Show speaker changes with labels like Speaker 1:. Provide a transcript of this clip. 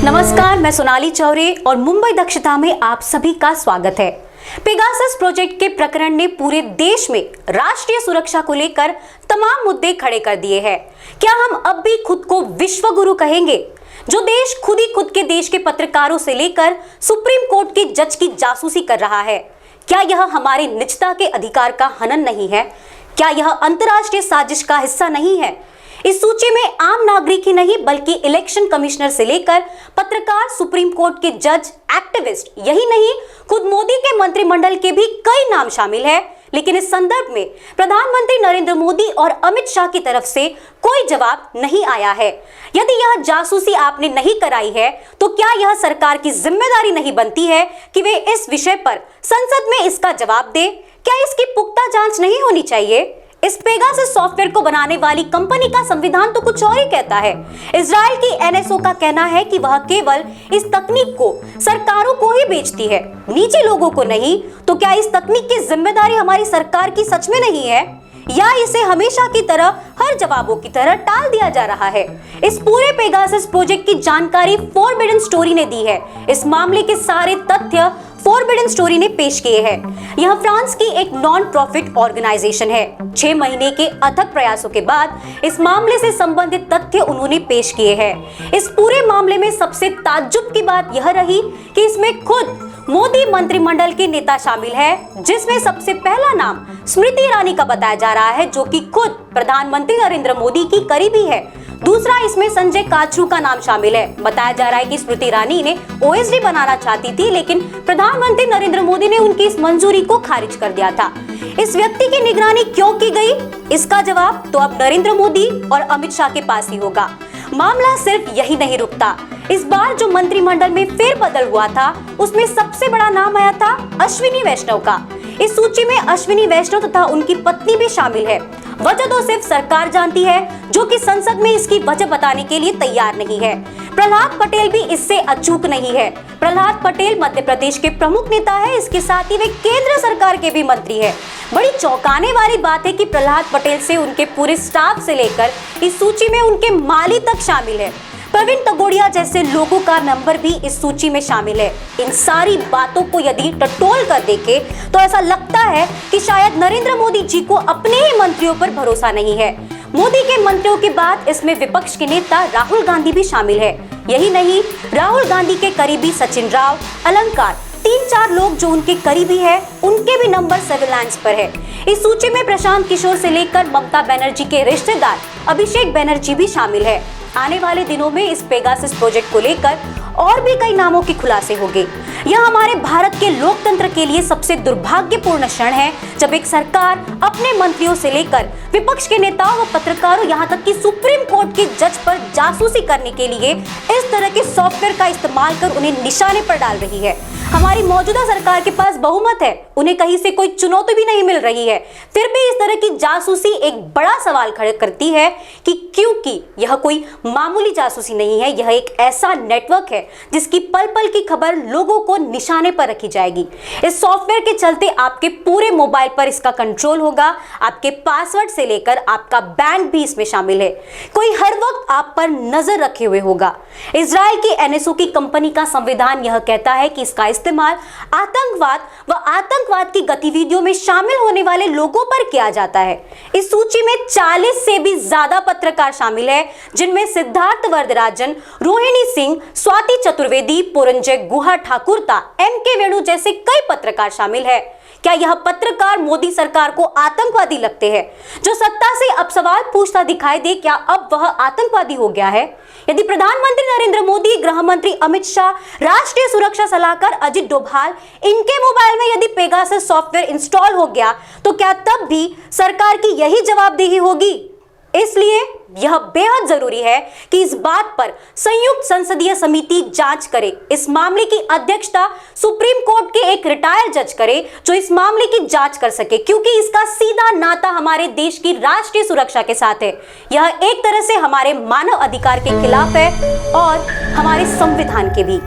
Speaker 1: नमस्कार, मैं सोनाली चौरे और मुंबई दक्षता में आप सभी का स्वागत है। पेगासस प्रोजेक्ट के प्रकरण ने पूरे देश में राष्ट्रीय सुरक्षा को लेकर तमाम मुद्दे खड़े कर दिए हैं। क्या हम अब भी खुद को विश्व गुरु कहेंगे? जो देश खुद ही खुद के देश के पत्रकारों से लेकर सुप्रीम कोर्ट के जज की जासूसी कर रहा है, क्या यह हमारे निजता के अधिकार का हनन नहीं है? क्या यह अंतर्राष्ट्रीय साजिश का हिस्सा नहीं है? इस सूची में आम नागरिक ही नहीं बल्कि इलेक्शन कमिश्नर से लेकर पत्रकार, सुप्रीम कोर्ट के जज, एक्टिविस्ट, यही नहीं खुद मोदी के मंत्रिमंडल के भी कई नाम शामिल है। लेकिन इस संदर्भ में प्रधानमंत्री नरेंद्र मोदी और अमित शाह की तरफ से कोई जवाब नहीं आया है। यदि यह जासूसी आपने नहीं कराई है तो क्या यह सरकार की जिम्मेदारी नहीं बनती है कि वे इस विषय पर संसद में इसका जवाब दे? क्या इसकी पुख्ता जांच नहीं होनी चाहिए? इस पेगासस सॉफ्टवेयर को बनाने वाली कंपनी का संविधान तो कुछ और ही कहता है। इजराइल की एनएसओ का कहना है कि वह केवल इस तकनीक को सरकारों को ही बेचती है, निजी लोगों को नहीं। तो क्या इस तकनीक की जिम्मेदारी हमारी सरकार की सच में नहीं है, या इसे हमेशा की तरह हर जवाबों की तरह टाल दिया जा रहा है? इस पूरे पेगासस प्रोजेक्ट की जानकारी फॉरबिडन स्टोरी ने दी है। इस मामले के सारे तथ्य फॉरबिडन स्टोरी ने पेश किए हैं। यह फ्रांस की एक नॉन प्रॉफिट ऑर्गेनाइजेशन है। 6 महीने के अथक प्रयासों के बाद इस मामले से संबंधित तथ्य उन्होंने पेश किए हैं। इस पूरे मामले में सबसे ताज्जुब की बात यह रही कि इसमें खुद मोदी मंत्रिमंडल के नेता शामिल है, जिसमें सबसे पहला नाम स्मृति ईरानी का बताया जा रहा है, जो कि खुद प्रधानमंत्री नरेंद्र मोदी की करीबी है। दूसरा, इसमें संजय काचरू का नाम शामिल है। बताया जा रहा है कि स्मृति ईरानी ने ओएसडी बनाना चाहती थी, लेकिन प्रधानमंत्री नरेंद्र मोदी ने उनकी इस मंजूरी को खारिज कर दिया था। इस व्यक्ति की निगरानी क्यों की गई, इसका जवाब तो अब नरेंद्र मोदी और अमित शाह के पास ही होगा। मामला सिर्फ यही नहीं रुकता। इस बार जो मंत्रिमंडल में फेरबदल हुआ था, उसमें सबसे बड़ा नाम आया था अश्विनी वैष्णव का। इस सूची में अश्विनी वैष्णव तथा उनकी पत्नी भी शामिल है। वजह तो सिर्फ सरकार जानती है, जो कि संसद में इसकी वजह बताने के लिए तैयार नहीं है। प्रहलाद पटेल भी इससे अचूक नहीं है। प्रहलाद पटेल मध्य प्रदेश के प्रमुख नेता है, इसके साथ ही वे केंद्र सरकार के भी मंत्री है। बड़ी चौंकाने वाली बात है कि प्रहलाद पटेल से उनके पूरे स्टाफ से लेकर इस सूची में उनके माली तक शामिल है। प्रवीण तगोड़िया जैसे लोगों का नंबर भी इस सूची में शामिल है। इन सारी बातों को यदि टटोल कर देखे तो ऐसा लगता है कि शायद नरेंद्र मोदी जी को अपने ही मंत्रियों पर भरोसा नहीं है। मोदी के मंत्रियों के बाद इसमें विपक्ष के नेता राहुल गांधी भी शामिल है। यही नहीं, राहुल गांधी के करीबी सचिन राव, अलंकार, 3-4 लोग जो उनके करीबी है, उनके भी नंबर सर्विलांस पर है। इस सूची में प्रशांत किशोर से लेकर ममता बनर्जी के रिश्तेदार अभिषेक बनर्जी भी शामिल है। आने वाले दिनों में इस पेगासस प्रोजेक्ट को लेकर और भी कई नामों के खुलासे होंगे। यह हमारे भारत के लोकतंत्र के लिए सबसे दुर्भाग्यपूर्ण क्षण है, जब एक सरकार अपने मंत्रियों से लेकर विपक्ष के नेताओं व पत्रकारों, यहाँ तक कि सुप्रीम कोर्ट के जज पर जासूसी करने के लिए इस तरह के सॉफ्टवेयर का इस्तेमाल कर उन्हें निशाने पर डाल रही है। हमारी मौजूदा सरकार के पास बहुमत है, उन्हें कहीं से कोई चुनौती भी नहीं मिल रही है, फिर भी इस तरह की जासूसी एक बड़ा सवाल खड़ा करती है कि क्योंकि यह कोई मामूली जासूसी नहीं है, यह एक ऐसा नेटवर्क है जिसकी पल पल की खबर लोगों को निशाने पर रखी जाएगी। इस सॉफ्टवेयर के चलते आपके पूरे मोबाइल पर इसका कंट्रोल होगा, आपके पासवर्ड से लेकर आपका बैंक भी इसमें शामिल है। कोई हर वक्त आप पर नजर रखे हुए होगा। इजराइल की एनएसओ की कंपनी का संविधान यह कहता है कि इसका इस्तेमाल आतंकवाद व आतंकवाद की गतिविधियों में शामिल होने वाले लोगों पर किया जाता है। इस सूची में 40 से भी ज्यादा पत्रकार शामिल है, जिनमें सिद्धार्थ वरदराजन, रोहिणी सिंह, स्वाति चतुर्वेदी, पुरंजय गुहा ठाकुरता, एमके वेणु जैसे कई पत्रकार शामिल है। क्या यह पत्रकार मोदी सरकार को आतंकवादी लगते हैं? जो सत्ता से अब सवाल पूछता दिखाई दे, क्या अब वह आतंकवादी हो गया है? यदि प्रधानमंत्री नरेंद्र मोदी, गृह मंत्री अमित शाह, राष्ट्रीय सुरक्षा सलाहकार अजित डोभाल, इनके मोबाइल में यदि पेगासस सॉफ्टवेयर इंस्टॉल हो गया, तो क्या तब भी सरकार की यही जवाबदेही होगी? इसलिए यह बेहद जरूरी है कि इस बात पर संयुक्त संसदीय समिति जांच करे। इस मामले की अध्यक्षता सुप्रीम कोर्ट के एक रिटायर्ड जज करे, जो इस मामले की जांच कर सके, क्योंकि इसका सीधा नाता हमारे देश की राष्ट्रीय सुरक्षा के साथ है। यह एक तरह से हमारे मानव अधिकार के खिलाफ है और हमारे संविधान के भी।